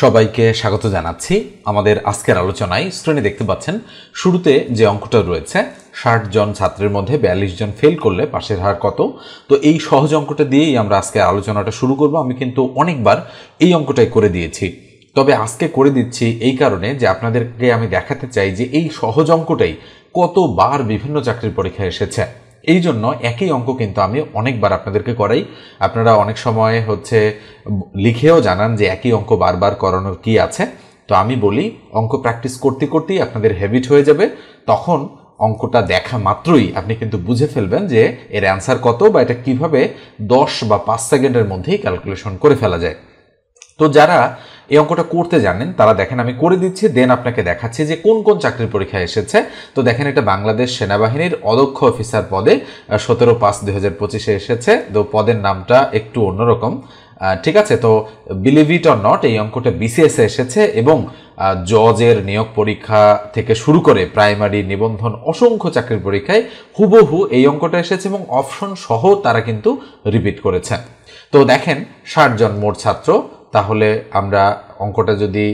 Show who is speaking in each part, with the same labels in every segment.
Speaker 1: সবাইকে স্বাগত জানাচ্ছি আমাদের আজকের আলোচনায়। স্ক্রিনে দেখতে পাচ্ছেন শুরুতে যে অঙ্কটা রয়েছে ৬০ জন ছাত্রের মধ্যে ৪২ জন ফেল করলে পাশের হার কত। তো এই সহজ অঙ্কটা দিয়েই আমরা আজকে আলোচনাটা শুরু করব। আমি কিন্তু অনেকবার এই অঙ্কটাই করে দিয়েছি, তবে আজকে করে দিচ্ছি এই কারণে যে আপনাদেরকে আমি দেখাতে চাই যে এই সহজ অঙ্কটাই কতবার বিভিন্ন চাকরির পরীক্ষায় এসেছে। এই জন্য একই অঙ্ক কিন্তু আমি অনেকবার আপনাদেরকে করাই। আপনারা অনেক সময় লিখেও জানান যে একই অঙ্ক বারবার করানোর কি আছে। তো আমি বলি অঙ্ক প্র্যাকটিস করতে করতেই আপনাদের হ্যাবিট হয়ে যাবে, তখন অঙ্কটা দেখা মাত্রই আপনি কিন্তু বুঝে ফেলবেন যে এর অ্যান্সার কত বা এটা কিভাবে 10 বা 5 সেকেন্ডের মধ্যেই ক্যালকুলেশন করে ফেলা যায়। তো যারা এই অঙ্কটা করতে জানেন তারা দেখেন আমি করে দিচ্ছি, দেন আপনাকে দেখাচ্ছি যে কোন কোন চাকরির পরীক্ষায় এসেছে। তো দেখেন এটা বাংলাদেশ সেনাবাহিনীর অদক্ষ অফিসার পদে 17/5/2025 এসেছে। তো পদের নামটা একটু অন্যরকম, ঠিক আছে। তো বিলিভ ইট অর নট, এই অঙ্কটা বিসিএস এ এসেছে এবং জজের নিয়োগ পরীক্ষা থেকে শুরু করে প্রাইমারি নিবন্ধন অসংখ্য চাকরির পরীক্ষায় হুবহু এই অঙ্কটা এসেছে এবং অপশন সহ তারা কিন্তু রিপিট করেছে। তো দেখেন ৬০ জন মোট ছাত্র, তাহলে আমরা অঙ্কটা যদি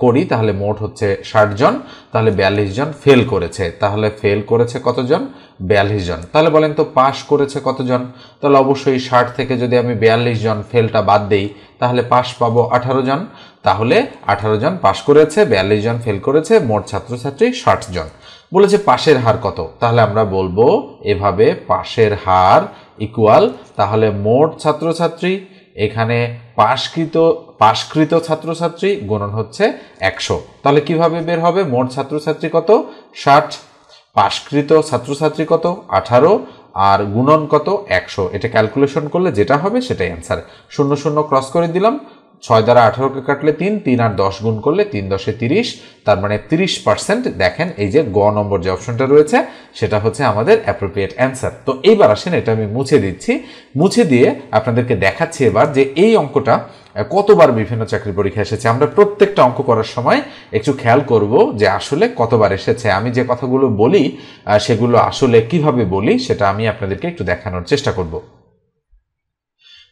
Speaker 1: করি তাহলে মোট হচ্ছে ৬০ জন, তাহলে ৪২ জন ফেল করেছে। তাহলে ফেল করেছে কতজন? ৪২ জন। তাহলে বলেন তো পাশ করেছে কতজন? তাহলে অবশ্যই ৬০ থেকে যদি আমি ৪২ জন ফেলটা বাদ দেই তাহলে পাশ পাবো 18 জন। তাহলে 18 জন পাশ করেছে, ৪২ জন ফেল করেছে, মোট ছাত্রছাত্রী ৬০ জন। বলেছে পাশের হার কত? তাহলে আমরা বলবো এভাবে পাশের হার ইকুয়াল, তাহলে মোট ছাত্রছাত্রী এখানে পাশকৃত ছাত্রছাত্রী গুণন হচ্ছে 100। তাহলে কিভাবে বের হবে? মোট ছাত্রছাত্রী কত? 60, পাশকৃত ছাত্রছাত্রী কত? 18, আর গুণন কত? 100। এটা ক্যালকুলেশন করলে যেটা হবে সেটাই অ্যান্সার। 0 0 ক্রস করে দিলাম, 6 দ্বারা 18কে কাটলে 3, 3 আর 10 গুণ করলে 3 10 30, তার মানে 30%। দেখেন এই যে গ নম্বর যে অপশনটা রয়েছে সেটা হচ্ছে আমাদের অ্যাপ্রোপ্রিয়েট অ্যান্সার। তো এইবার আসেন এটা আমি মুছে দিচ্ছি, মুছে দিয়ে আপনাদেরকে দেখাচ্ছি এবার যে এই অঙ্কটা কতবার বিভিন্ন চাকরি পরীক্ষা এসেছে। আমরা প্রত্যেকটা অঙ্ক করার সময় একটু খেয়াল করব যে আসলে কতবার এসেছে। আমি যে কথাগুলো বলি সেগুলো আসলে কিভাবে বলি সেটা আমি আপনাদেরকে একটু দেখানোর চেষ্টা করব।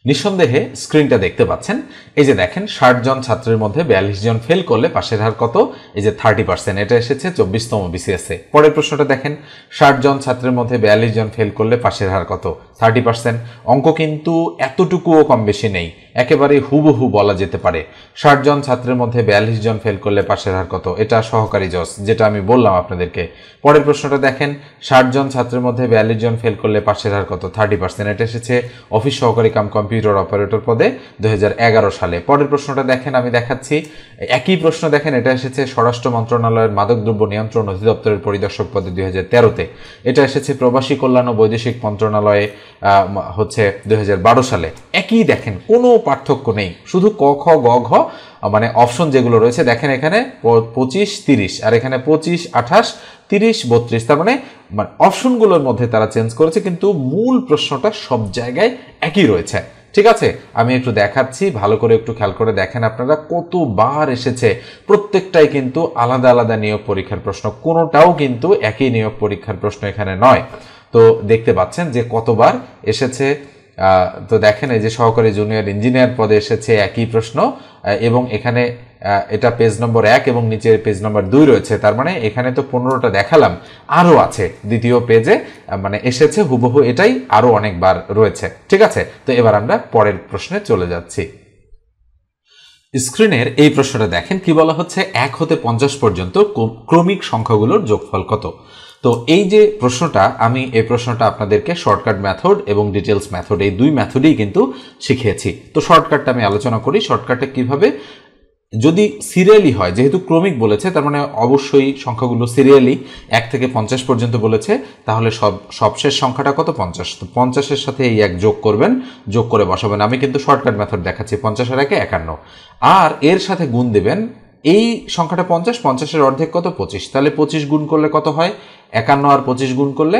Speaker 1: নিঃসন্দেহে স্ক্রিনটা দেখতে পাচ্ছেন, এই যে দেখেন ৬০ জন ছাত্রের মধ্যে ৪২ জন ফেল করলে পাশের হার কত? এই যে 30%, এটা এসেছে 24তম বিসিএস এ। পরের প্রশ্নটা দেখেন ৬০ জন ছাত্রের মধ্যে ৪২ জন ফেল করলে পাশের হার কত? 30%। অঙ্ক কিন্তু এতটুকুও কম বেশি নেই, একেবারে হুবহু বলা যেতে পারে। ৬০ জন ছাত্রের মধ্যে ৪২ জন ফেল করলে পাশের হার কত? এটা সহকারী জজ, যেটা আমি বললাম আপনাদেরকে। পরের প্রশ্নটা দেখেন ৬০ জন ছাত্রের মধ্যে ৪২ জন ফেল করলে পাশের হার কত? 30%, এটা এসেছে অফিস সহকারী কাম কম্পিউটার অপারেটর পদে 2011 সালে। পরের প্রশ্নটা দেখেন আমি দেখাচ্ছি, একই প্রশ্ন দেখেন, এটা এসেছে স্বরাষ্ট্র মন্ত্রণালয়ের মাদকদ্রব্য নিয়ন্ত্রণ অধিদপ্তরের পরিদর্শক পদে 2013-তে। এটা এসেছে প্রবাসী কল্যাণ ও বৈদেশিক মন্ত্রণালয়ে 2012 সালে। একই দেখেন, কোনো পার্থক্য নেই, শুধু ক খ গ ঘ মানে অপশন যেগুলো রয়েছে দেখেন এখানে 25 30 আর এখানে 25 28 30 32, তার মানে অপশনগুলোর মধ্যে তারা চেঞ্জ করেছে কিন্তু মূল প্রশ্নটা সব জায়গায় একই রয়েছে। ঠিক আছে, আমি একটু দেখাচ্ছি, ভালো করে একটু খেয়াল করে দেখেন আপনারা কতবার এসেছে। প্রত্যেকটাই কিন্তু আলাদা আলাদা নিয়োগ পরীক্ষার প্রশ্ন, কোনোটাও কিন্তু একই নিয়োগ পরীক্ষার প্রশ্ন এখানে নয়। তো দেখতে পাচ্ছেন যে কতবার এসেছে। তো দেখেন এই যে সহকারী জুনিয়র ইঞ্জিনিয়ার পদে এসেছে একই প্রশ্ন, এবং এখানে এটা পেজ নম্বর 1 এবং নিচে পেজ নম্বর 2 রয়েছে। তার মানে এখানে তো 15টা দেখালাম, আরও আছে দ্বিতীয় পেজে এসেছে হুবহু এটাই, আরও অনেকবার রয়েছে। ঠিক আছে, তো এবার আমরা পরের প্রশ্নে চলে যাচ্ছি। স্ক্রিনের এই প্রশ্নটা দেখেন কি বলা হচ্ছে, 1 হতে 50 পর্যন্ত ক্রমিক সংখ্যাগুলোর যোগফল কত? তো এই যে প্রশ্নটা, আমি এই প্রশ্নটা আপনাদেরকে শর্টকাট মেথড এবং ডিটেলস মেথড, এই দুই মেথডেই কিন্তু শিখিয়েছি। তো শর্টকাটটা আমি আলোচনা করি। শর্টকাটে কিভাবে, যদি সিরিয়ালি হয়, যেহেতু ক্রমিক বলেছে তার মানে অবশ্যই সংখ্যাগুলো সিরিয়ালি 1 থেকে 50 পর্যন্ত বলেছে, তাহলে সবশেষ সংখ্যাটা কত? 50। তো 50-এর সাথে এই 1 যোগ করবেন, যোগ করে বসাবেন। আমি কিন্তু শর্টকাট মেথড দেখাচ্ছি, 50 আর 1 51, আর এর সাথে গুণ দেবেন। এই সংখ্যাটা 50, 50-এর অর্ধেক কত? 25, তাহলে 25 গুণ করলে কত হয়? 51 আর 25 গুণ করলে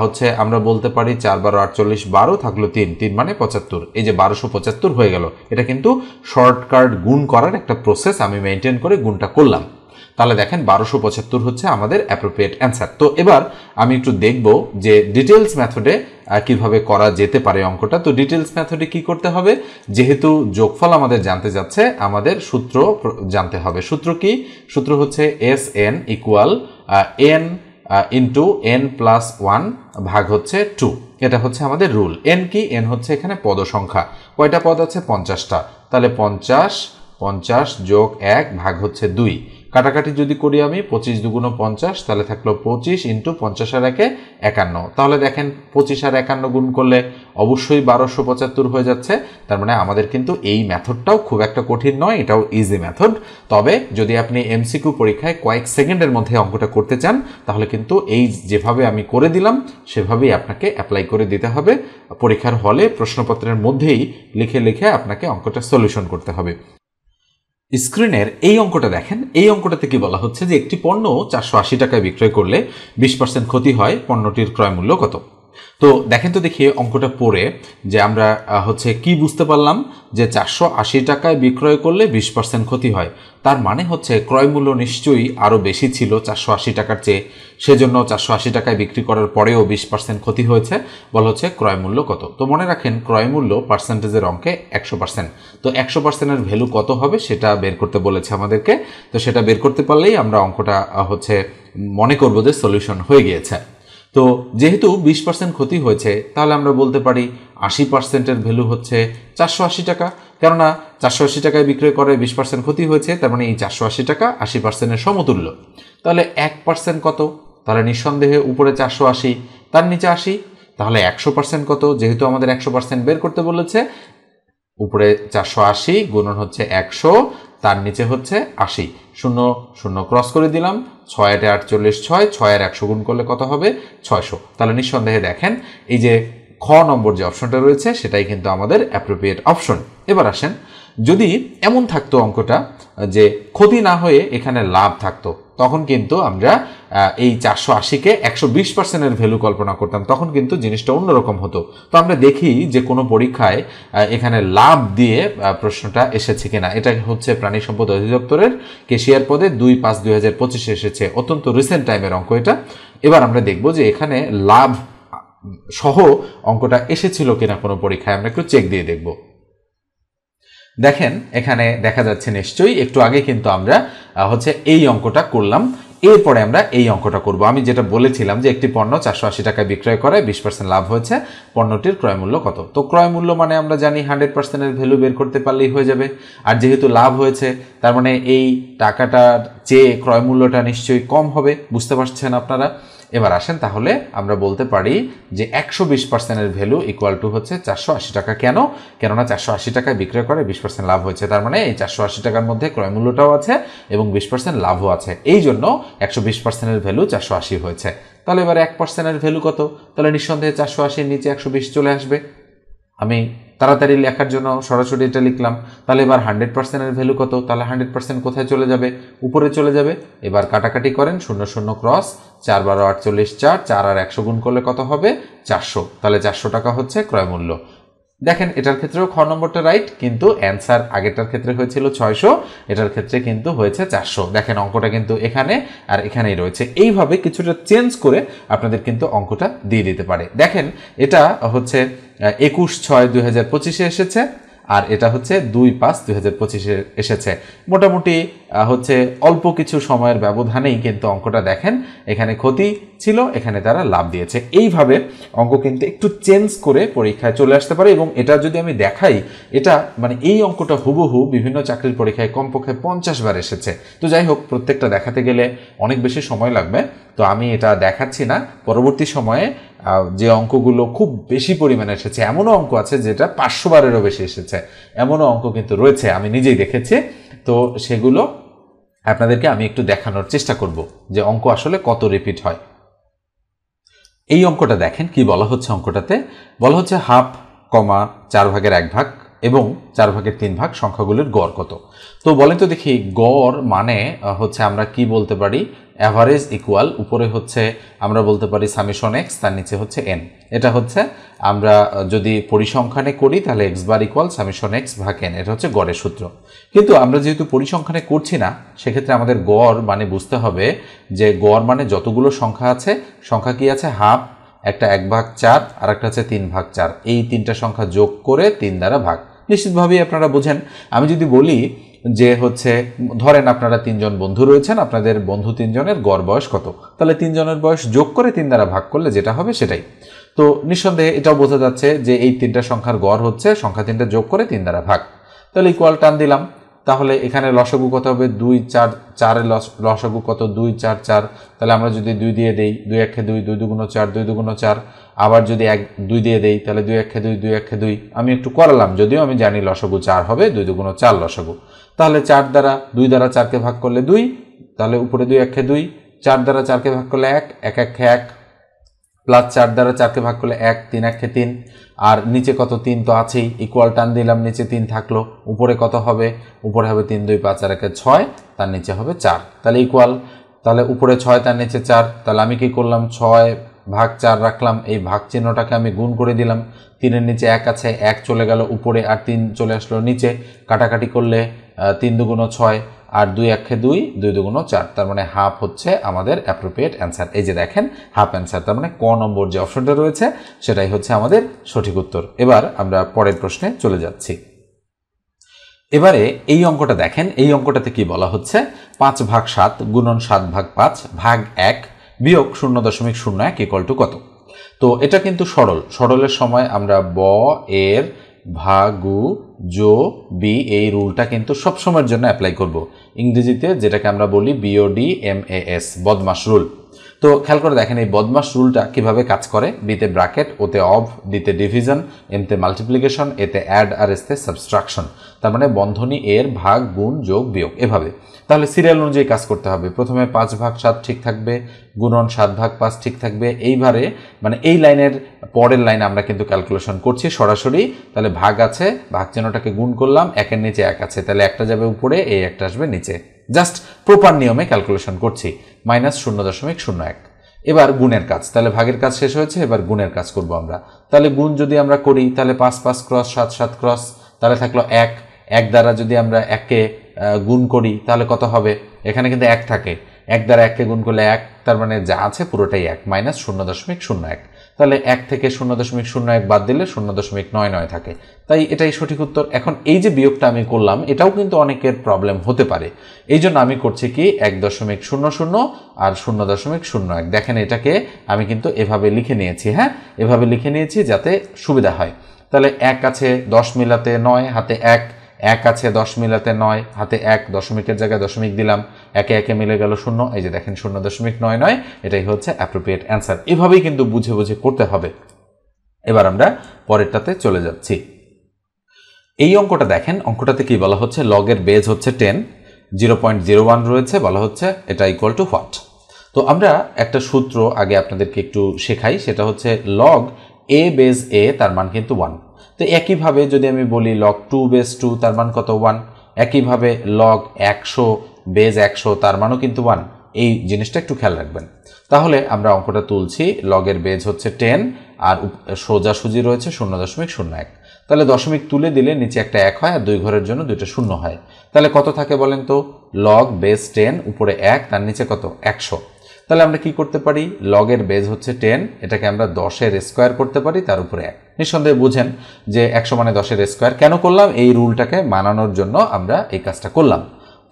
Speaker 1: হচ্ছে আমরা বলতে পারি 4 12 48, 12 থাকলো 3, 3 মানে 75, এই যে 1275 হয়ে গেল। এটা কিন্তু শর্টকাট গুণ করার একটা প্রসেস আমি মেনটেন করে গুণটা করলাম। তাহলে দেখেন 1275 হচ্ছে আমাদের অ্যাপ্রোপ্রিয়েট অ্যান্সার। তো এবার আমি একটু দেখব যে ডিটেলস মেথডে কিভাবে করা যেতে পারে অঙ্কটা। তো ডিটেলস মেথডে কি করতে হবে, যেহেতু যোগফল আমাদের জানতে যাচ্ছে, আমাদের সূত্র জানতে হবে। সূত্র কি? সূত্র হচ্ছে SN equal n into n+1 ভাগ হচ্ছে 2। এটা হচ্ছে আমাদের রুল। n কি? n হচ্ছে এখানে পদ সংখ্যা। কয়টা পদ আছে? 50টা। তাহলে 50 যোগ 1 ভাগ হচ্ছে 2। কাটাকাটি যদি করি আমি, 25 দুগুণ 50, তাহলে থাকলো 25 ইন্টু 50 আর 1 51। তাহলে দেখেন 25 আর 51 গুণ করলে অবশ্যই 1275 হয়ে যাচ্ছে। তার মানে আমাদের কিন্তু এই মেথডটাও খুব একটা কঠিন নয়, এটাও ইজি মেথড। তবে যদি আপনি এমসিকিউ পরীক্ষায় কয়েক সেকেন্ডের মধ্যে অঙ্কটা করতে চান, তাহলে কিন্তু এই যেভাবে আমি করে দিলাম সেভাবেই আপনাকে অ্যাপ্লাই করে দিতে হবে। পরীক্ষার হলে প্রশ্নপত্রের মধ্যেই লিখে লিখে আপনাকে অঙ্কটা সলিউশন করতে হবে। স্ক্রিনের এই অঙ্কটা দেখেন। এই অঙ্কটাতে কি বলা হচ্ছে যে একটি পণ্য 480 টাকায় বিক্রয় করলে 20% ক্ষতি হয়, পণ্যটির ক্রয় মূল্য কত? তো দেখেন তো দেখি অঙ্কটা পড়ে যে আমরা হচ্ছে কি বুঝতে পারলাম যে 480 টাকায় বিক্রয় করলে 20% ক্ষতি হয়। তার মানে হচ্ছে ক্রয় মূল্য নিশ্চয়ই আরও বেশি ছিল 480 টাকার চেয়ে, সেজন্য 480 টাকায় বিক্রি করার পরেও 20% ক্ষতি হয়েছে। বলা হচ্ছে ক্রয় মূল্য কত। তো মনে রাখেন ক্রয় মূল্য পার্সেন্টেজের অঙ্কে 100%। তো 100%-এর ভ্যালু কত হবে সেটা বের করতে বলেছে আমাদেরকে। তো সেটা বের করতে পারলেই আমরা অঙ্কটা হচ্ছে মনে করব যে সলিউশন হয়ে গিয়েছে। তো যেহেতু 20% ক্ষতি হয়েছে, তাহলে আমরা বলতে পারি 80%-এর ভ্যালু হচ্ছে 480 টাকা। কেননা 480 টাকায় বিক্রয় করে 20% ক্ষতি হয়েছে, তার মানে এই 480 টাকা 80%-এর সমতুল্য। তাহলে 1% কত? তাহলে নিঃসন্দেহে উপরে 480, তার নিচে 80। তাহলে 100% কত? যেহেতু আমাদের 100% বের করতে বলেছে, উপরে 480 গুণন হচ্ছে 100, তার নিচে হচ্ছে 80। 0 0 ক্রস করে দিলাম। 6 8 48, 6 আর 100 গুণ করলে কত হবে? 600। তাহলে নিঃসন্দেহে দেখেন এই যে খ নম্বর যে অপশনটা রয়েছে সেটাই কিন্তু আমাদের অ্যাপ্রোপ্রিয়েট অপশন। এবার আসেন, যদি এমন থাকতো অঙ্কটা যে ক্ষতি না হয়ে এখানে লাভ থাকতো, তখন কিন্তু আমরা এই 480-কে 120%-এর ভ্যালু কল্পনা করতাম, তখন কিন্তু জিনিসটা অন্যরকম হতো। তো আমরা দেখি যে কোনো পরীক্ষায় এখানে লাভ দিয়ে প্রশ্নটা এসেছে কিনা। এটা হচ্ছে প্রাণী সম্পদ অধিদপ্তরের কেশিয়ার পদে 2/5/2025 এসেছে, অত্যন্ত রিসেন্ট টাইমের অঙ্ক এটা। এবার আমরা দেখব যে এখানে লাভ সহ অঙ্কটা এসেছিল কিনা কোনো পরীক্ষায়, আমরা একটু চেক দিয়ে দেখব। দেখেন এখানে দেখা যাচ্ছে নিশ্চয়ই একটু আগে কিন্তু আমরা হচ্ছে এই অঙ্কটা করলাম, এরপরে আমরা এই অঙ্কটা করব। আমি যেটা বলেছিলাম যে একটি পণ্য 480 টাকায় বিক্রয় করে 20% লাভ হয়েছে, পণ্যটির ক্রয় মূল্য কত? তো ক্রয় মূল্য মানে আমরা জানি 100%-এর ভ্যালু বের করতে পারলেই হয়ে যাবে। আর যেহেতু লাভ হয়েছে, তার মানে এই টাকাটার চেয়ে ক্রয় মূল্যটা নিশ্চয়ই কম হবে, বুঝতে পারছেন আপনারা। এবার আসেন তাহলে আমরা বলতে পারি যে 120%-এর ভ্যালু ইকুয়াল টু হচ্ছে 480 টাকা। কেন? কেননা 480 টাকায় বিক্রয় করে 20% লাভ হয়েছে, তার মানে এই 480 টাকার মধ্যে ক্রয় মূল্যটাও আছে এবং 20% লাভও আছে, এই জন্য 120%-এর ভ্যালু 480 হয়েছে। তাহলে এবার 1%-এর ভ্যালু কত? তাহলে নিঃসন্দেহে 480-র নিচে 120 চলে আসবে। আমি তাড়াতাড়ি লেখার জন্য সরাসরি এটা লিখলাম। তাহলে এবার 100%-এর ভ্যালু কত? তাহলে 100% কোথায় চলে যাবে? উপরে চলে যাবে। এবার কাটাকাটি করেন, 0 0 ক্রস, 4 12 48, 4 আর 100 গুণ করলে কত হবে? 400। তাহলে 400 টাকা হচ্ছে ক্রয় মূল্য। দেখেন এটার ক্ষেত্রেও খ নম্বরটা রাইট, কিন্তু অ্যান্সার আগেরটার ক্ষেত্রে হয়েছিল 600, এটার ক্ষেত্রে কিন্তু হয়েছে 400। দেখেন অঙ্কটা কিন্তু এখানে আর এখানেই রয়েছে। এইভাবে কিছুটা চেঞ্জ করে আপনাদের কিন্তু অঙ্কটা দিয়ে দিতে পারে। দেখেন এটা হচ্ছে 21/6/2025 এসেছে, আর এটা হচ্ছে 2/5/2025 এসেছে। মোটামুটি হচ্ছে অল্প কিছু সময়ের ব্যবধানেই কিন্তু অঙ্কটা দেখেন এখানে ক্ষতি ছিল, এখানে তারা লাভ দিয়েছে। এইভাবে অঙ্ক কিন্তু একটু চেঞ্জ করে পরীক্ষায় চলে আসতে পারে। এবং এটা যদি আমি দেখাই, এটা মানে এই অঙ্কটা হুবহু বিভিন্ন চাকরির পরীক্ষায় কমপক্ষে 50 বার এসেছে। তো যাই হোক, প্রত্যেকটা দেখাতে গেলে অনেক বেশি সময় লাগবে, তো আমি এটা দেখাচ্ছি না। পরবর্তী সময়ে যে অঙ্কগুলো খুব বেশি পরিমাণে এসেছে, এমনও অঙ্ক আছে যেটা 500 বারেরও বেশি এসেছে, এমনও অঙ্ক কিন্তু রয়েছে, আমি নিজেই দেখেছি। তো সেগুলো আপনাদেরকে আমি একটু দেখানোর চেষ্টা করব যে অঙ্ক আসলে কত রিপিট হয়। এই অঙ্কটা দেখেন কি বলা হচ্ছে। অঙ্কটাতে বলা হচ্ছে 1/2, 4/1 ভাগ এবং 4/3 সংখ্যাগুলির গড় কত। তো বলেন তো দেখি, গড় মানে হচ্ছে আমরা কি বলতে পারি, অ্যাভারেজ ইকুয়াল উপরে হচ্ছে আমরা বলতে পারি সামেশন এক্স, তার নিচে হচ্ছে এন। এটা হচ্ছে আমরা যদি পরিসংখ্যানে করি তাহলে x bar equal summation x ভাগ এন, এটা হচ্ছে গড়ের সূত্র। কিন্তু আমরা যেহেতু পরিসংখ্যানে করছি না, সেক্ষেত্রে আমাদের গড় মানে বুঝতে হবে যে গড় মানে যতগুলো সংখ্যা আছে, সংখ্যা কি আছে, হাফ, একটা 1/4 আর একটা হচ্ছে 3/4, এই তিনটা সংখ্যা যোগ করে 3 দ্বারা ভাগ। নিশ্চিতভাবেই আপনারা বোঝেন। আমি যদি বলি যে হচ্ছে ধরেন আপনারা 3 জন বন্ধু রয়েছেন, আপনাদের বন্ধু 3 জনের গড় বয়স কত, তাহলে 3 জনের বয়স যোগ করে 3 দ্বারা ভাগ করলে যেটা হবে সেটাই। তো নিঃসন্দেহে এটাও বোঝা যাচ্ছে যে এই তিনটা সংখ্যার গড় হচ্ছে সংখ্যা তিনটা যোগ করে 3 দ্বারা ভাগ। তাহলে ইকুয়াল টান দিলাম, তাহলে এখানে লসাগু কত হবে, 2 4 4 এর লসাগু কত, 2 4 4। তাহলে আমরা যদি 2 দিয়ে দেই, 2 1 2, 2 2 4, 2 2 4। আবার যদি 2 দিয়ে দেই তাহলে 2 1 2, 2 1 2। আমি একটু করালাম, যদিও আমি জানি লসাগু 4 হবে, 2 2 4 লসাগু। তাহলে 4 দ্বারা 2 দ্বারা 4কে ভাগ করলে 2, তাহলে উপরে 2 1 2, 4 দ্বারা 4কে ভাগ করলে 1 1 1 1, প্লাস 4 দ্বারা 4কে ভাগ করলে 1 3 1 3, আর নিচে কত, 3 তো আছেই, ইকুয়াল টান দিলাম, নিচে 3 থাকলো, উপরে কত হবে, উপরে হবে 3 2 5 আর 1 6, তার নিচে হবে 4, তাহলে ইকুয়াল, তাহলে উপরে 6 তার নিচে 4। তাহলে আমি কি করলাম, 6/4 রাখলাম, এই ভাগ চিহ্নটাকে আমি গুণ করে দিলাম, 3 এর নিচে 1 আছে, 1 চলে গেল উপরে আর 3 চলে আসলো নিচে, কাটাকাটি করলে 3 2 6 আর 2 1 2, 2 2 4, তার মানে হাফ হচ্ছে আমাদের অ্যাপ্রোপ্রিয়েট অ্যান্সার। এই যে দেখেন হাফ অ্যান্সার, তার মানে ক নম্বর যে অপশনটা রয়েছে সেটাই হচ্ছে আমাদের সঠিক উত্তর। এবার আমরা পরের প্রশ্নে চলে যাচ্ছি। এবারে এই অঙ্কটা দেখেন, এই অঙ্কটাতে কি বলা হচ্ছে, 5/7 গুণন 7/5 ভাগ 1 বিয়োগ 0.01 ইকুয়াল টু কত। তো এটা কিন্তু সরলের সময় আমরা ব এর ভাগু জো বি এই রুলটা কিন্তু সবসময়ের জন্য অ্যাপ্লাই করব। ইংরেজিতে যেটাকে আমরা বলি BODMAS, বদমাস রুল। তো খেয়াল করে দেখেন এই বদমাস রুলটা কিভাবে কাজ করে। বিতে ব্র্যাকেট, ওতে অফ, ডিতে ডিভিশন, এমতে মাল্টিপ্লিকেশন, এতে অ্যাড আর এসতে সাবস্ট্রাকশন। তার মানে বন্ধনী এর ভাগ গুণ যোগ বিয়োগ এভাবে। তাহলে সিরিয়াল অনুযায়ী কাজ করতে হবে। প্রথমে 5/7 ঠিক থাকবে, গুণন 7/5 ঠিক থাকবে। এইবারে মানে এই লাইনের পরের লাইনে আমরা কিন্তু ক্যালকুলেশন করছি সরাসরি। তাহলে ভাগ আছে, ভাগ চিহ্নটাকে গুণ করলাম, 1 এর নিচে 1 আছে, তাহলে একটা যাবে উপরে, এই একটা আসবে নিচে। জাস্ট প্রপার নিয়মে ক্যালকুলেশন করছি, -0.01। এবার গুণের কাজ, তাহলে ভাগের কাজ শেষ হয়েছে, এবার গুণের কাজ করব আমরা। তাহলে গুণ যদি আমরা করি তাহলে 5 5 ক্রস 7 7 ক্রস, তাহলে থাকলো 1। 1 দ্বারা যদি আমরা 1কে গুণ করি তাহলে কত হবে, এখানে কিন্তু 1 থাকে, 1 দ্বারা 1কে গুণ করলে 1, তার মানে যা আছে পুরোটাই 1, -0.01। তাহলে 1 থেকে 0.01 বাদ দিলে 0.99 থাকে, তাই এটাই সঠিক উত্তর। এখন এই যে বিয়োগটা আমি করলাম এটাও কিন্তু অনেকের প্রবলেম হতে পারে, এই জন্য আমি করছি কি 1.00 আর 0.01। দেখেন এটাকে আমি কিন্তু এভাবে লিখে নিয়েছি, হ্যাঁ এভাবে লিখে নিয়েছি যাতে সুবিধা হয়। তাহলে 1 আছে 10 মিলাতে 9, হাতে 1, 1 আছে 10 মিলাতে 9, হাতে 1, দশমিকের জায়গায় দশমিক দিলাম, 1 1 মিলে গেল 0, এই যে দেখেন 0.99, এটাই হচ্ছে অ্যাপ্রোপ্রিয়েট অ্যান্সার। এভাবেই কিন্তু বুঝে বুঝে করতে হবে। এবার আমরা পরেরটাতে চলে যাচ্ছি। এই অঙ্কটা দেখেন, অঙ্কটাতে কি বলা হচ্ছে, লগের বেজ হচ্ছে 10, 0.01 রয়েছে, বলা হচ্ছে এটা ইকুয়াল টু হোয়াট। তো আমরা একটা সূত্র আগে আপনাদেরকে একটু শেখাই, সেটা হচ্ছে লগ a বেজ a, তার মান কিন্তু 1। তো একইভাবে যদি আমি বলি লগ 2 বেজ 2, তার মান কত, 1। একইভাবে লগ 100 বেজ 100, তার মানও কিন্তু 1। এই জিনিসটা একটু খেয়াল রাখবেন। তাহলে আমরা অঙ্কটা তুলছি, লগের বেজ হচ্ছে 10 আর সোজাসুজি রয়েছে 0.01। তাহলে দশমিক তুলে দিলে নিচে একটা 1 হয় আর 2 ঘরের জন্য 2টা 0 হয়। তাহলে কত থাকে বলেন তো, লগ বেজ 10 উপরে 1, তার নিচে কত, 100। তাহলে আমরা কি করতে পারি, লগের বেজ হচ্ছে 10, এটাকে আমরা 10-এর স্কোয়ার করতে পারি, তার উপরে 1। নিঃসন্দেহে বুঝেন যে 100 মানে 10-এর স্কোয়ার। কেন করলাম, এই রুলটাকে মানানোর জন্য আমরা এই কাজটা করলাম।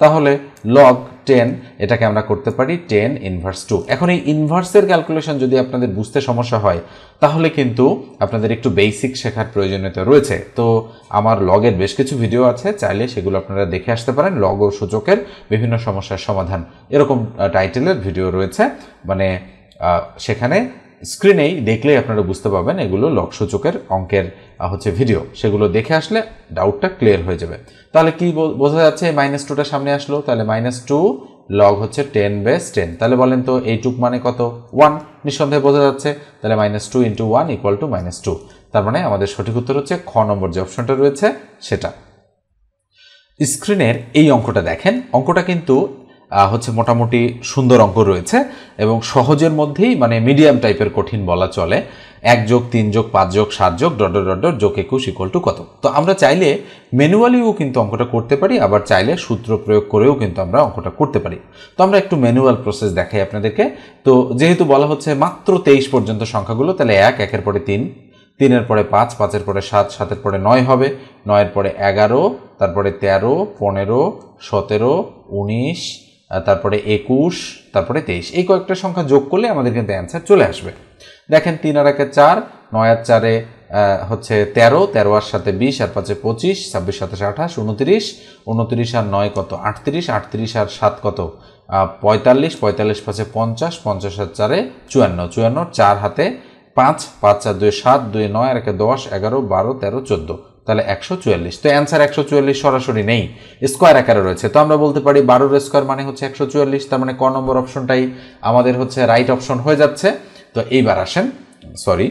Speaker 1: তাহলে লগ 10 এটাকে আমরা করতে পারি 10 ইনভার্স 2। এখন এই ইনভার্সের ক্যালকুলেশন যদি আপনাদের বুঝতে সমস্যা হয় তাহলে কিন্তু আপনাদের একটু বেসিক শেখার প্রয়োজনীয়তা রয়েছে। তো আমার লগের বেশ কিছু ভিডিও আছে, চাইলে সেগুলো আপনারা দেখে আসতে পারেন। লগ ও সূচকের বিভিন্ন সমস্যার সমাধান এরকম টাইটেলের ভিডিও রয়েছে, মানে সেখানে স্ক্রিনেই দেখলেই আপনারা বুঝতে পাবেন এগুলো লগ সূচকের অঙ্কের হচ্ছে ভিডিও, সেগুলো দেখে আসলে ডাউটটা ক্লিয়ার হয়ে যাবে। তাহলে কি বোঝা যাচ্ছে, -2টা সামনে আসলো, তাহলে -2 লগ হচ্ছে 10 বেস 10। তাহলে বলেন তো এইটুক মানে কত, 1। নিঃসন্দেহে বোঝা যাচ্ছে, তাহলে -2 × 1 = -2। তার মানে আমাদের সঠিক উত্তর হচ্ছে খ নম্বর যে অপশনটা রয়েছে সেটা। স্ক্রিনের এই অঙ্কটা দেখেন, অঙ্কটা কিন্তু হচ্ছে মোটামুটি সুন্দর অঙ্ক রয়েছে এবং সহজের মধ্যেই মানে মিডিয়াম টাইপের কঠিন বলা চলে। 1+3+5+7+... যোগ 21 = কত। তো আমরা চাইলে ম্যানুয়ালিও কিন্তু অঙ্কটা করতে পারি, আবার চাইলে সূত্র প্রয়োগ করেও কিন্তু আমরা অঙ্কটা করতে পারি। তো আমরা একটু ম্যানুয়াল প্রসেস দেখাই আপনাদেরকে। তো যেহেতু বলা হচ্ছে মাত্র 23 পর্যন্ত সংখ্যাগুলো, তাহলে 1, 1-এর পরে 3, 3-এর পরে 5, 5-এর পরে 7, 7-এর পরে 9 হবে, 9-এর পরে 11, তারপরে 13, 15, 17, 19, তারপরে 21, তারপরে 23। এই কয়েকটা সংখ্যা যোগ করলে আমাদের কিন্তু অ্যান্সার চলে আসবে। দেখেন 3 আর 1-এ 4, 9 আর 4-এ হচ্ছে 13, 13 আর 7-এ 20, আর 5-এ 25, 26, 27, 28, 29, 29 আর 9 কত 38, 38 আর 7 কত 45, 45, 5-এ 50, 50 আর 4-এ 54, 54, 4 হাতে 5, 5 আর 2 7, 2 9 আর 1 10, 11, 12, 13, 14, তাহলে 144। তো অ্যান্সার 144 সরাসরি নেই, স্কোয়ার আকারে রয়েছে। তো আমরা বলতে পারি 12-এর স্কোয়ার মানে হচ্ছে 144, তার মানে ক নম্বর অপশনটাই আমাদের হচ্ছে রাইট অপশন হয়ে যাচ্ছে। তো এইবার আসেন, সরি,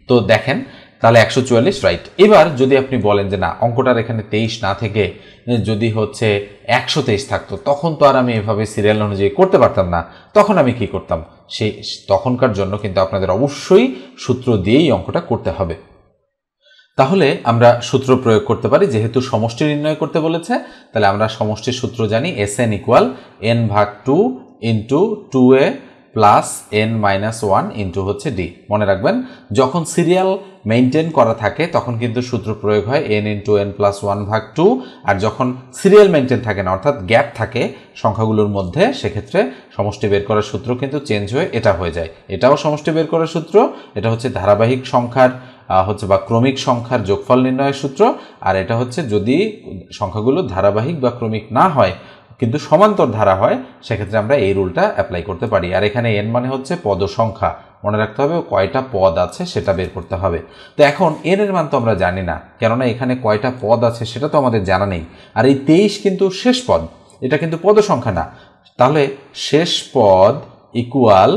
Speaker 1: তো দেখেন তাহলে 144 রাইট। এবার যদি আপনি বলেন যে না অঙ্কটার এখানে 23 না থেকে যদি হচ্ছে 123 থাকতো, তখন তো আর আমি এভাবে সিরিয়াল অনুযায়ী করতে পারতাম না, তখন আমি কি করতাম, সেই তখনকার জন্য কিন্তু আপনাদের অবশ্যই সূত্র দিয়েই অঙ্কটা করতে হবে। তাহলে আমরা সূত্র প্রয়োগ করতে পারি, যেহেতু সমষ্টি নির্ণয় করতে বলেছে, তাহলে আমরা সমষ্টির সূত্র জানি, Sn = n/2 × 2a plus n-1 into হচ্ছে ডি। মনে রাখবেন যখন সিরিয়াল মেনটেন করা থাকে তখন কিন্তু সূত্র প্রয়োগ হয় n × n+1/2, আর যখন সিরিয়াল মেনটেন থাকে না অর্থাৎ গ্যাপ থাকে সংখ্যাগুলোর মধ্যে, সেক্ষেত্রে সমষ্টি বের করার সূত্র কিন্তু চেঞ্জ হয়ে এটা হয়ে যায়। এটাও সমষ্টি বের করার সূত্র, এটা হচ্ছে ধারাবাহিক সংখ্যার হচ্ছে বা ক্রমিক সংখ্যার যোগফল নির্ণয়ের সূত্র, আর এটা হচ্ছে যদি সংখ্যাগুলো ধারাবাহিক বা ক্রমিক না হয় কিন্তু সমান্তর ধারা হয়, সেক্ষেত্রে আমরা এই রুলটা অ্যাপ্লাই করতে পারি। আর এখানে n মানে হচ্ছে পদ সংখ্যা, মনে রাখতে হবে কয়টা পদ আছে সেটা বের করতে হবে। তো এখন n এর মান তো আমরা জানি না, কেননা এখানে কয়টা পদ আছে সেটা তো আমাদের জানা নেই। আর এই 23 কিন্তু শেষ পদ, এটা কিন্তু পদ সংখ্যা না, তাহলে শেষ পদ ইকুয়াল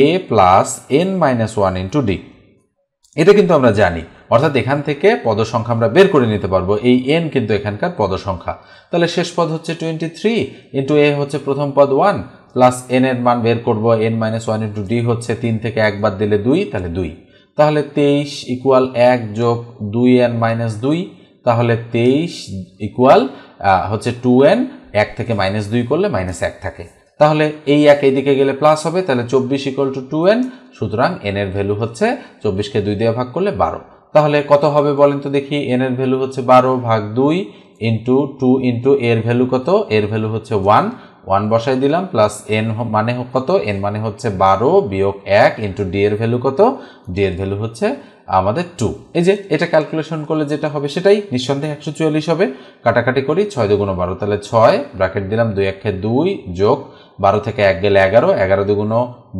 Speaker 1: a + n-1 × d, এটা কিন্তু আমরা জানি। অর্থাৎ এখান থেকে পদ সংখ্যা আমরা বের করে নিতে পারবো, এই n কিন্তু এখানকার পদ সংখ্যা। তাহলে শেষ পদ হচ্ছে 23 ইন্টু a হচ্ছে প্রথম পদ 1 প্লাস n এর মান বের করবো, n-1 × d হচ্ছে 3 থেকে 1 বাদ দিলে 2, তাহলে 2। তাহলে 23 = 1 + 2n-2, তাহলে 23 = হচ্ছে 2n, 1 থেকে -2 করলে -1 থাকে, তাহলে এই 1 এইদিকে গেলে প্লাস হবে, তাহলে 24 = 2n। সুতরাং n এর ভ্যালু হচ্ছে 24কে 2 দিয়ে ভাগ করলে 12। তাহলে কত হবে বলেন তো দেখি, n এর ভ্যালু হচ্ছে 12/2 ইন্টু 2 ইন্টু এর ভ্যালু কত, এর ভ্যালু হচ্ছে 1, 1 বসাই দিলাম, প্লাস n মানে কত, n মানে হচ্ছে 12 - 1 ইন্টু d এর ভ্যালু কত, d এর ভ্যালু হচ্ছে আমাদের 2। এই যে এটা ক্যালকুলেশন করলে যেটা হবে সেটাই নিঃসন্দেহে 144 হবে। কাটাকাটি করি, 6 × 2 = 12, তাহলে 6 ব্র্যাকেট দিলাম, 2 × 1 = 2 যোগ 12 থেকে 1 গেলে 11, 11 × 2 =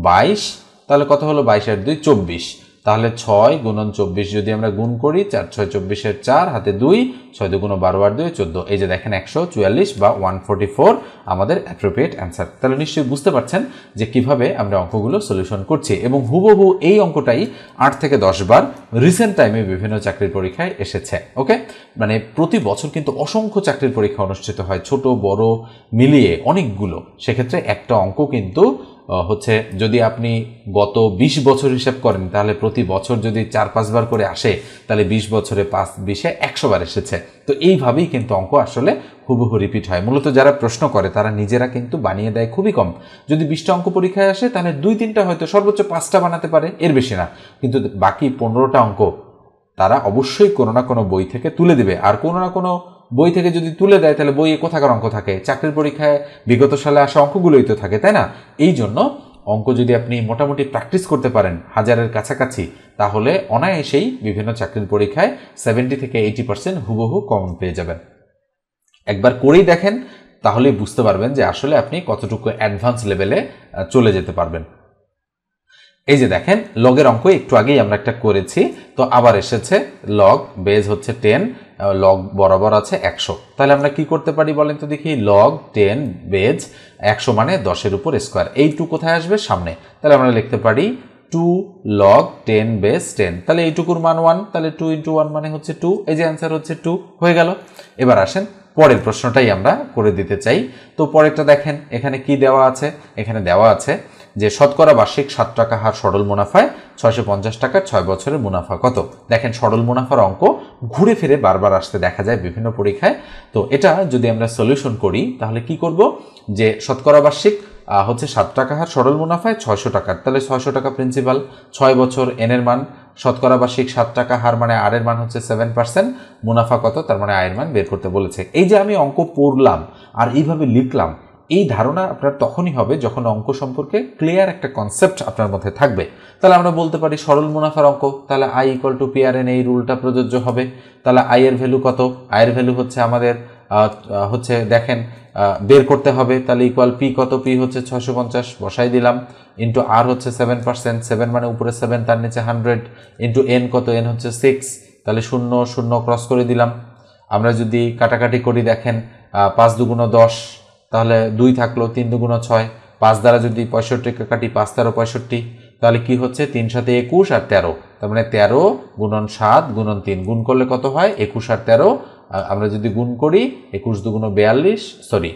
Speaker 1: 22, তাহলে কত হলো 22 আর 2 = 24। তাহলে 6 × 24 যদি আমরা গুণ করি, 4 × 6 = 24, 4 হাতে 2, 6 × 2 = 12 আর 2 = 14। এই যে দেখেন 144 বা 144 আমাদের অ্যাপ্রোপ্রিয়েট অ্যান্সার। তাহলে নিশ্চয়ই বুঝতে পারছেন যে কিভাবে আমরা অঙ্কগুলো সলিউশন করছি, এবং হুবহু এই অঙ্কটাই 8 থেকে 10 বার রিসেন্ট টাইমে বিভিন্ন চাকরির পরীক্ষায় এসেছে। ওকে, মানে প্রতি বছর কিন্তু অসংখ্য চাকরির পরীক্ষা অনুষ্ঠিত হয়, ছোট বড় মিলিয়ে অনেকগুলো। সেক্ষেত্রে একটা অঙ্ক কিন্তু হচ্ছে যদি আপনি গত 20 বছর হিসাব করেন, তাহলে প্রতি বছর যদি 4-5 বার করে আসে, তাহলে 20 বছরে 5-20-এ 100 বার এসেছে। তো এইভাবেই কিন্তু অঙ্ক আসলে হুবহু রিপিট হয়। মূলত যারা প্রশ্ন করে তারা নিজেরা কিন্তু বানিয়ে দেয় খুবই কম। যদি 20টা অঙ্ক পরীক্ষায় আসে, তাহলে 2-3টা হয়তো সর্বোচ্চ 5টা বানাতে পারে, এর বেশি না। কিন্তু বাকি 15টা অঙ্ক তারা অবশ্যই কোনো না কোনো বই থেকে তুলে দেবে, আর কোনো না কোনো বই থেকে যদি তুলে দেয় তাহলে বইয়ে কোথাকার অঙ্ক থাকে, চাকরির পরীক্ষায় বিগত সালে আসা অঙ্কগুলোই তো থাকে, তাই না? এই জন্য অঙ্ক যদি আপনি মোটামুটি প্র্যাকটিস করতে পারেন 1000-এর কাছাকাছি, তাহলে অনায়াসেই বিভিন্ন চাকরির পরীক্ষায় 70 থেকে 80% হুবহু কমন পেয়ে যাবেন। একবার করেই দেখেন, তাহলেই বুঝতে পারবেন যে আসলে আপনি কতটুকু অ্যাডভান্স লেভেলে চলে যেতে পারবেন। এই যে দেখেন লগের অঙ্ক একটু আগেই আমরা একটা করেছি, তো আবার এসেছে লগ, বেজ হচ্ছে 10, লগ বরাবর আছে 100। তাহলে আমরা কি করতে পারি বলেন তো দেখি, লগ 10 বেজ 100 মানে 10-এর উপর স্কোয়ার, এই 2 কোথায় আসবে সামনে, তাহলে আমরা লিখতে পারি 2 log 10 বেস 10, তাহলে এইটুকুর মান 1, তাহলে 2 × 1 মানে হচ্ছে 2, এই যে অ্যান্সার হচ্ছে 2 হয়ে গেল। এবার আসেন পরের প্রশ্নটাই আমরা করে দিতে চাই। তো পরেরটা দেখেন এখানে কি দেওয়া আছে, এখানে দেওয়া আছে যে শতকরা বার্ষিক 7 টাকা হার সরল মুনাফায় 650 টাকার 6 বছরের মুনাফা কত। দেখেন সরল মুনাফার অঙ্ক ঘুরে ফিরে বারবার আসতে দেখা যায় বিভিন্ন পরীক্ষায়। তো এটা যদি আমরা সলিউশন করি তাহলে কি করব, যে শতকরা বার্ষিক হচ্ছে 7 টাকা হার সরল মুনাফায় 600 টাকার, তাহলে 600 টাকা প্রিন্সিপাল, 6 বছর, এন এর মান শতকরা বার্ষিক 7 টাকা হার মানে আর এর মান হচ্ছে 7%, মুনাফা কত তার মানে আয়ের মান বের করতে বলেছে। এই যে আমি অঙ্ক পড়লাম আর এইভাবে লিখলাম, এই ধারণা আপনার তখনই হবে যখন অঙ্ক সম্পর্কে ক্লিয়ার একটা কনসেপ্ট আপনার মধ্যে থাকবে। তাহলে আমরা বলতে পারি সরল মুনাফার অঙ্ক, তাহলে I equal to P R N, এই রুলটা প্রযোজ্য হবে। তাহলে আই এর ভ্যালু কত, আয়ের ভ্যালু হচ্ছে আমাদের হচ্ছে দেখেন বের করতে হবে, তাহলে ইকুয়াল পি কত, পি হচ্ছে 650 বসাই দিলাম, ইন্টু আর হচ্ছে 7%, 7 মানে উপরে 7 তার নিচে 100, ইন্টু এন কত, এন হচ্ছে 6, তাহলে 0 0 ক্রস করে দিলাম। আমরা যদি কাটাকাটি করি দেখেন 5 দুগুণ 10, তাহলে 2 থাকলো, 3 দুগুণ 6, 5 দ্বারা যদি 65 কাটি 5 13 65, তাহলে কি হচ্ছে 3 7 21 আর 13, তার মানে 13 গুণন 7 গুণন 3 গুণ করলে কত হয় 21 আর 13। আমরা যদি গুণ করি 21 দুগুণ 42, সরি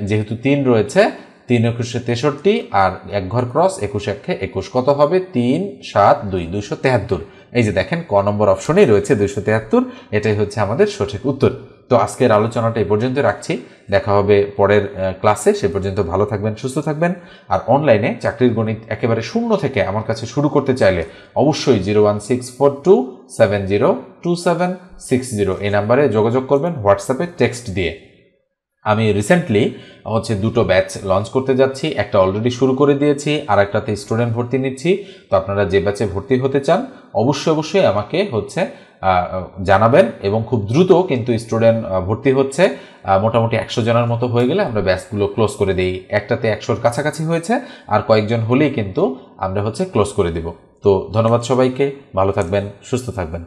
Speaker 1: যেহেতু 3 রয়েছে 3 21 63 আর এক ঘর ক্রস 21 1 21, কত হবে 3 7 2 273। এই যে দেখেন ক নম্বর অপশনেই রয়েছে 273, এটাই হচ্ছে আমাদের সঠিক উত্তর। তো আজকের আলোচনাটা এই পর্যন্ত রাখছি, দেখা হবে পরের ক্লাসে। সে পর্যন্ত ভালো থাকবেন, সুস্থ থাকবেন। আর অনলাইনে চাকরির গণিত একেবারে শূন্য থেকে আমার কাছে শুরু করতে চাইলে অবশ্যই 01642702760 এই নাম্বারে যোগাযোগ করবেন হোয়াটসঅ্যাপে টেক্সট দিয়ে। আমি রিসেন্টলি হচ্ছে 2টো ব্যাচ লঞ্চ করতে যাচ্ছি, একটা অলরেডি শুরু করে দিয়েছি, আর একটাতে স্টুডেন্ট ভর্তি নিচ্ছি। তো আপনারা যে ব্যাচে ভর্তি হতে চান অবশ্যই আমাকে হচ্ছে জানাবেন, এবং খুব দ্রুত কিন্তু স্টুডেন্ট ভর্তি হচ্ছে। মোটামুটি 100 জনের মতো হয়ে গেলে আমরা ব্যাচগুলো ক্লোজ করে দিই। একটাতে 100-র কাছাকাছি হয়েছে, আর কয়েকজন হলেই কিন্তু আমরা হচ্ছে ক্লোজ করে দিব। তো ধন্যবাদ সবাইকে, ভালো থাকবেন, সুস্থ থাকবেন।